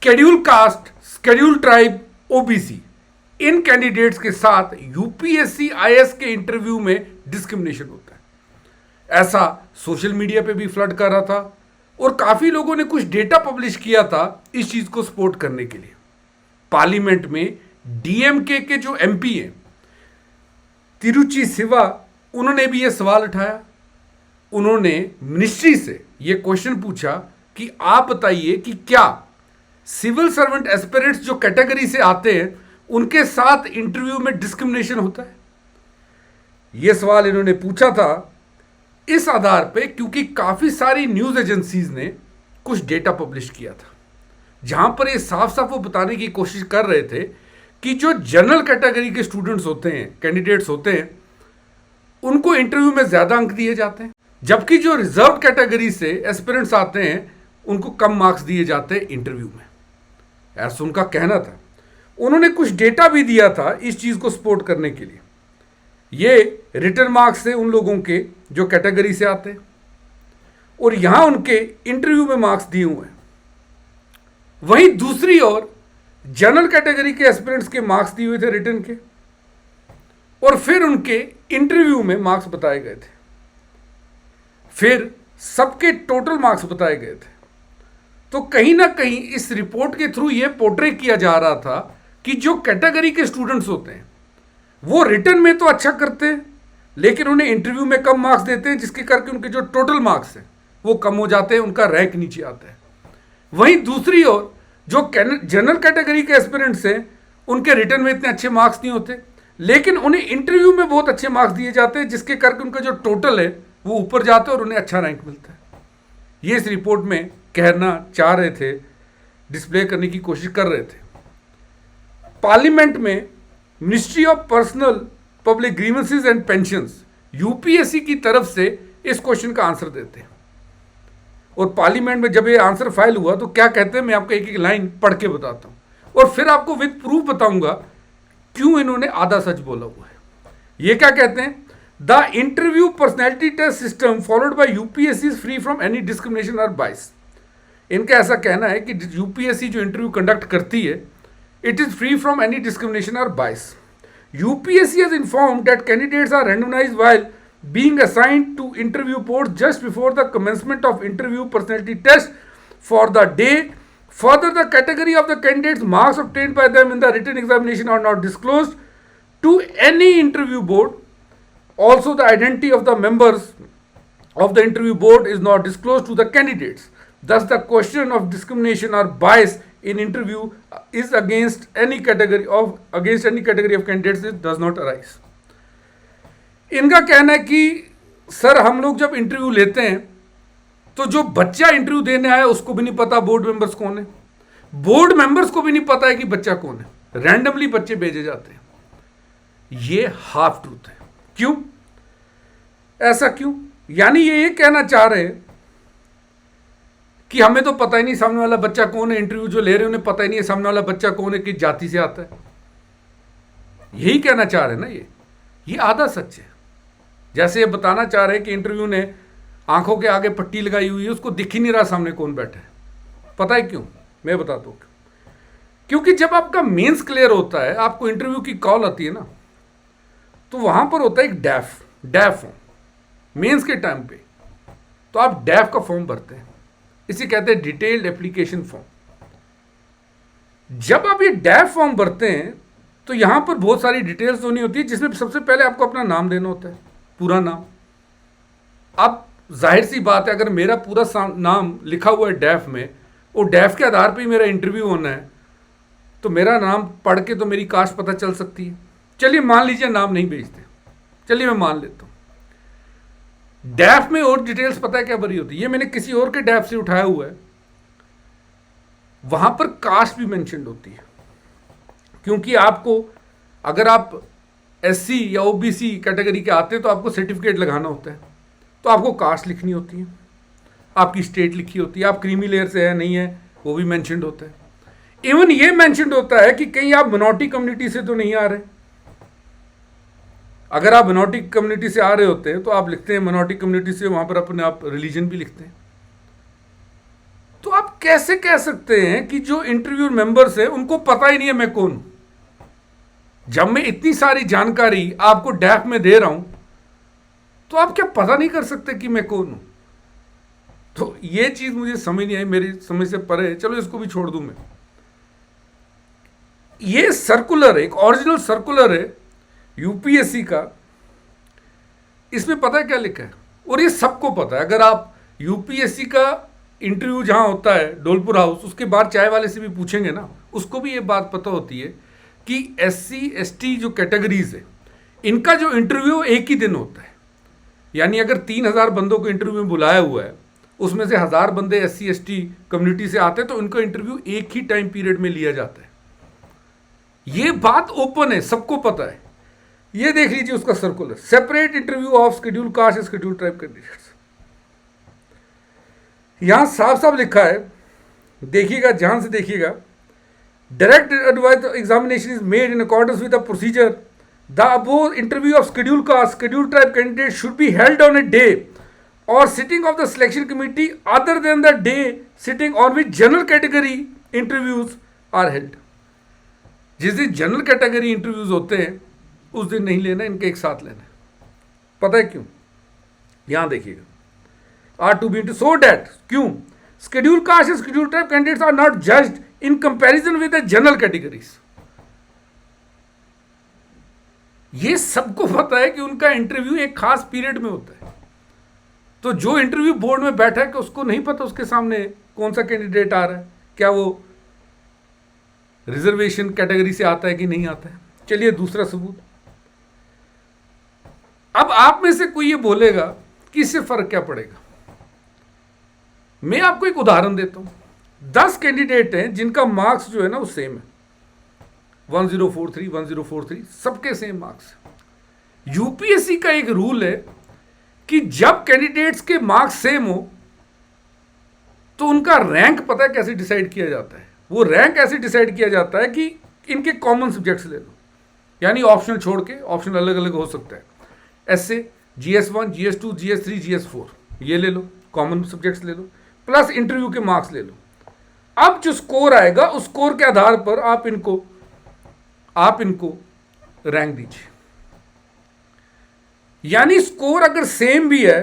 Schedule caste, schedule tribe, OBC, इन candidates के साथ यूपीएससी आईएएस के इंटरव्यू में डिस्क्रिमिनेशन होता है। ऐसा सोशल मीडिया पे भी फ्लड कर रहा था और काफी लोगों ने कुछ डेटा पब्लिश किया था इस चीज को सपोर्ट करने के लिए। पार्लियामेंट में डीएमके के जो एमपी हैं तिरुचि सिवा, उन्होंने भी यह सवाल उठाया। उन्होंने मिनिस्ट्री से यह क्वेश्चन पूछा कि आप बताइए कि क्या सिविल सर्वेंट एस्पिरेंट्स जो कैटेगरी से आते हैं उनके साथ इंटरव्यू में डिस्क्रिमिनेशन होता है। यह सवाल इन्होंने पूछा था इस आधार पे क्योंकि काफी सारी न्यूज एजेंसीज ने कुछ डेटा पब्लिश किया था जहां पर ये साफ साफ वो बताने की कोशिश कर रहे थे कि जो जनरल कैटेगरी के स्टूडेंट्स होते हैं, कैंडिडेट्स होते हैं, उनको इंटरव्यू में ज्यादा अंक दिए जाते हैं, जबकि जो रिजर्व कैटेगरी से एस्पिरेंट्स आते हैं उनको कम मार्क्स दिए जाते हैं इंटरव्यू में। ऐसा उनका कहना था। उन्होंने कुछ डेटा भी दिया था इस चीज को सपोर्ट करने के लिए। ये रिटर्न मार्क्स थे उन लोगों के जो कैटेगरी से आते हैं और यहां उनके इंटरव्यू में मार्क्स दिए हुए हैं। वहीं दूसरी ओर जनरल कैटेगरी के एस्पिरेंट्स के मार्क्स दिए हुए थे रिटर्न के, और फिर उनके इंटरव्यू में मार्क्स बताए गए थे। फिर सबके टोटल मार्क्स बताए गए थे। तो कहीं ना कहीं इस रिपोर्ट के थ्रू यह पोर्ट्रे किया जा रहा था कि जो कैटेगरी के स्टूडेंट्स होते हैं वो रिटर्न में तो अच्छा करते हैं लेकिन उन्हें इंटरव्यू में कम मार्क्स देते हैं, जिसके करके उनके जो टोटल मार्क्स हैं वो कम हो जाते हैं, उनका रैंक नीचे आता है। वहीं दूसरी ओर जो जनरल कैटेगरी के एस्पिरेंट्स हैं उनके रिटर्न में इतने अच्छे मार्क्स नहीं होते लेकिन उन्हें इंटरव्यू में बहुत अच्छे मार्क्स दिए जाते हैं, जिसके करके उनका जो टोटल है वो ऊपर जाता है और उन्हें अच्छा रैंक मिलता है। ये इस रिपोर्ट में कहना चाह रहे थे, डिस्प्ले करने की कोशिश कर रहे थे। पार्लियामेंट में ministry of personnel public grievances and pensions UPSC की तरफ से इस क्वेश्चन का आंसर देते हैं और पार्लियामेंट में जब ये आंसर फाइल हुआ तो क्या कहते हैं मैं आपको एक एक लाइन पढ़ के बताता हूं और फिर आपको विद प्रूफ बताऊंगा क्यों इन्होंने आधा सच बोला हुआ है। ये क्या कहते हैं, the interview personality test system followed by UPSC is free from any discrimination और बाइस। इनका ऐसा कहना है कि यूपीएससी जो इंटरव्यू कंडक्ट करती है it is free from any discrimination और bias. UPSC has informed that candidates are randomized while being assigned to interview posts just before the commencement of interview personality test for the day. Further, the category of the candidates marks obtained by them in the written examination are not disclosed to any interview board. Also, the identity of the members of the interview board is not disclosed to the candidates. Thus, the question of discrimination or bias in interview is against any category of candidates it does not arise. इनका कहना है कि sir हम लोग जब interview लेते हैं तो जो बच्चा इंटरव्यू देने आया उसको भी नहीं पता बोर्ड मेंबर्स कौन है, बोर्ड मेंबर्स को भी नहीं पता है कि बच्चा कौन है, रैंडमली बच्चे भेजे जाते हैं। ये हाफ ट्रूथ है। क्यों, ऐसा क्यों? यानी ये कहना चाह रहे हैं कि हमें तो पता ही नहीं सामने वाला बच्चा कौन है, इंटरव्यू जो ले रहे हैं उन्हें पता ही नहीं है सामने वाला बच्चा कौन है, किस जाति से आता है। यही कहना चाह रहे हैं ना, ये आधा सच है। जैसे ये बताना चाह रहे हैं कि इंटरव्यू ने आंखों के आगे पट्टी लगाई हुई है, उसको दिख ही नहीं रहा सामने कौन बैठा है। पता है क्यों? मैं बताता हूं। क्योंकि जब आपका मेंस क्लियर होता है, आपको इंटरव्यू की कॉल आती है ना, तो वहां पर होता है एक डैफ फॉर्म मेंस के टाइम पे। तो आप डैफ का फॉर्म भरते हैं, इसे कहते हैं डिटेल्ड एप्लीकेशन फॉर्म। जब आप ये डैफ फॉर्म भरते हैं तो यहां पर बहुत सारी डिटेल्स होनी होती है, जिसमें सबसे पहले आपको अपना नाम देना होता है, पूरा नाम। अब जाहिर सी बात है, अगर मेरा पूरा नाम लिखा हुआ है डैफ में और डैफ के आधार पे ही मेरा इंटरव्यू होना है, तो मेरा नाम पढ़ के तो मेरी कास्ट पता चल सकती है। चलिए मान लीजिए नाम नहीं भेजते, चलिए मैं मान लेता हूं। डैफ में और डिटेल्स पता है क्या भरी होती है, ये मैंने किसी और के डैफ से उठाया हुआ है। वहां पर कास्ट भी मेंशन होती है, क्योंकि आपको अगर आप एससी या ओबीसी कैटेगरी के आते हैं तो आपको सर्टिफिकेट लगाना होता है, तो आपको कास्ट लिखनी होती है, आपकी स्टेट लिखी होती है, आप क्रीमी लेयर से है नहीं है वो भी मेंशन्ड होता है। इवन ये मेंशन्ड होता है कि कहीं आप मिनॉरिटी कम्युनिटी से तो नहीं आ रहे। अगर आप मिनॉरिटी कम्युनिटी से आ रहे होते हैं तो आप लिखते हैं मिनॉरिटी कम्युनिटी से, वहां पर अपने आप रिलीजन भी लिखते हैं। तो आप कैसे कह सकते हैं कि जो इंटरव्यू मेंबर्स हैं उनको पता ही नहीं है मैं कौन हूं? जब मैं इतनी सारी जानकारी आपको डैफ में दे रहा हूं, तो आप क्या पता नहीं कर सकते कि मैं कौन हूं? तो ये चीज मुझे समझ नहीं आई, मेरी समझ से परे है। चलो इसको भी छोड़ दूं मैं। ये सर्कुलर, एक ओरिजिनल सर्कुलर है यूपीएससी का। इसमें पता है क्या लिखा है, और ये सबको पता है। अगर आप यूपीएससी का इंटरव्यू जहां होता है डोलपुर हाउस, उसके बाद चाय वाले से भी पूछेंगे ना, उसको भी ये बात पता होती है कि एससी एसटी जो कैटेगरीज है, इनका जो इंटरव्यू एक ही दिन होता है। यानी अगर 3000 बंदों को इंटरव्यू में बुलाया हुआ है, उसमें से 1000 बंदे एससी एसटी कम्युनिटी से आते हैं, तो इनका इंटरव्यू एक ही टाइम पीरियड में लिया जाता है। ये बात ओपन है, सबको पता है। ये देख लीजिए उसका circular, separate interview of schedule caste and schedule tribe candidates. यहां साफ साफ लिखा है, देखिएगा, ध्यान से देखिएगा। Direct advice examination is made in accordance with the procedure. The above interview of schedule caste schedule tribe candidate should be held on a day or sitting of the selection committee other than the day sitting on which general category interviews are held. जिस दिन general category interviews होते हैं उस दिन नहीं लेना, इनके एक साथ लेना है। पता है क्यों? यहां देखिएगा, are to be so that, क्यों? Schedule caste and schedule tribe candidates are not judged in comparison with the general categories. ये सबको पता है कि उनका इंटरव्यू एक खास पीरियड में होता है। तो जो इंटरव्यू बोर्ड में बैठा है कि उसको नहीं पता उसके सामने कौन सा कैंडिडेट आ रहा है, क्या वो रिजर्वेशन कैटेगरी से आता है कि नहीं आता है। चलिए दूसरा सबूत। अब आप में से कोई ये बोलेगा कि इससे फर्क क्या पड़ेगा। मैं आपको एक उदाहरण देता हूं। 10 कैंडिडेट हैं जिनका मार्क्स जो है ना वो सेम है, 1043 1043, सबके सेम मार्क्स। यूपीएससी का एक रूल है कि जब कैंडिडेट्स के मार्क्स सेम हो तो उनका रैंक पता है कैसे डिसाइड किया जाता है। वो रैंक ऐसे डिसाइड किया जाता है कि इनके कॉमन सब्जेक्ट्स ले लो, यानी ऑप्शन छोड़ के, ऑप्शन अलग अलग हो सकता है। ऐसे GS1 GS2 GS3 GS4 ये ले लो, कॉमन सब्जेक्ट्स ले लो, प्लस इंटरव्यू के मार्क्स ले लो। अब जो स्कोर आएगा उस स्कोर के आधार पर आप इनको रैंक दीजिए। यानी स्कोर अगर सेम भी है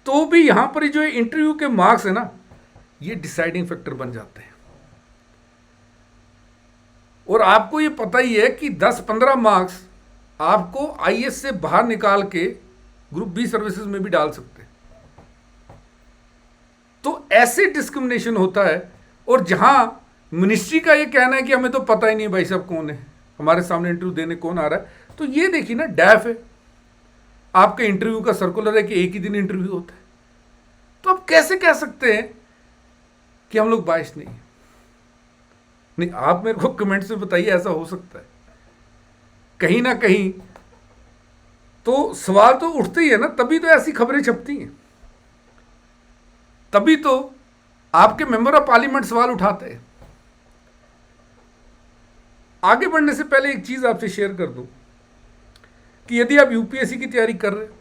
तो भी यहां पर जो इंटरव्यू के मार्क्स है ना, ये डिसाइडिंग फैक्टर बन जाते हैं। और आपको ये पता ही है कि 10-15 मार्क्स आपको आईएएस से बाहर निकाल के ग्रुप बी सर्विसेज में भी डाल सकते हैं। तो ऐसे डिस्क्रिमिनेशन होता है। और जहां मिनिस्ट्री का ये कहना है कि हमें तो पता ही नहीं भाई साहब कौन है, हमारे सामने इंटरव्यू देने कौन आ रहा है, तो ये देखिए ना, डैफ है, आपके इंटरव्यू का सर्कुलर है कि एक ही दिन इंटरव्यू होता है। तो आप कैसे कह सकते हैं कि हम लोग बायस नहीं? नहीं, आप मेरे को कमेंट से बताइए, ऐसा हो सकता है? कहीं ना कहीं तो सवाल तो उठते ही है ना, तभी तो ऐसी खबरें छपती हैं, तभी तो आपके मेंबर ऑफ पार्लियामेंट सवाल उठाते हैं। आगे बढ़ने से पहले एक चीज आपसे शेयर कर दूं कि यदि आप यूपीएससी की तैयारी कर रहे हैं,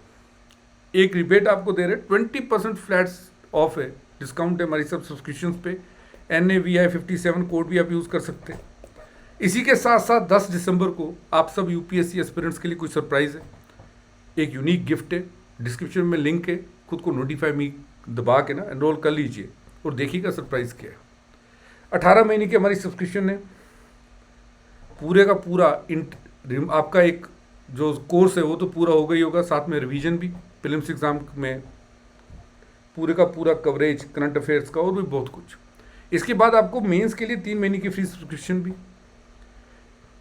एक रिबेट आपको दे रहे, 20% फ्लैट्स ऑफ है, डिस्काउंट है हमारी सब सब्सक्रिप्शन पे। NAVI57 कोड भी आप यूज कर सकते हैं। इसी के साथ साथ 10 दिसंबर को आप सब यूपीएससी एस्पिरेंट्स के लिए कुछ सरप्राइज है, एक यूनिक गिफ्ट है, डिस्क्रिप्शन में लिंक है, खुद को नोटिफाई मी दबा के ना एनरोल कर लीजिए और देखिएगा सरप्राइज क्या है। 18 महीने की हमारी सब्सक्रिप्शन है, पूरे का पूरा आपका एक जो कोर्स है वो तो पूरा हो गई होगा, साथ में रिवीजन भी, प्रीलिम्स एग्जाम में पूरे का पूरा कवरेज करंट अफेयर्स का, और भी बहुत कुछ। इसके बाद आपको मेंस के लिए 3 महीने की फ्री सब्सक्रिप्शन भी।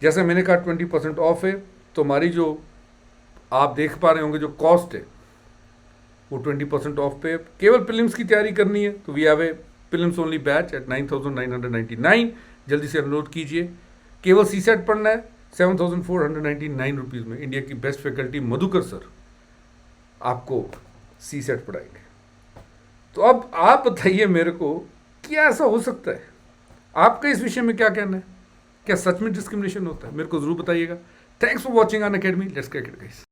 जैसे मैंने कहा 20% ऑफ है, तो हमारी जो आप देख पा रहे होंगे जो कॉस्ट है वो 20% ऑफ पे। केवल प्रीलिम्स की तैयारी करनी है तो we have a prelims only batch at 9,999। जल्दी से अपलोड कीजिए। केवल सीसेट पढ़ना है 7,499 रुपीज़ में। इंडिया की बेस्ट फैकल्टी मधुकर सर आपको सीसेट पढ़ाएंगे। तो अब आप बताइए मेरे को, क्या ऐसा हो सकता है? आपका इस विषय में क्या कहना है? क्या सच में डिस्क्रिमिनेशन होता है? मेरे को जरूर बताइएगा। Thanks for watching Unacademy. Let's crack it guys.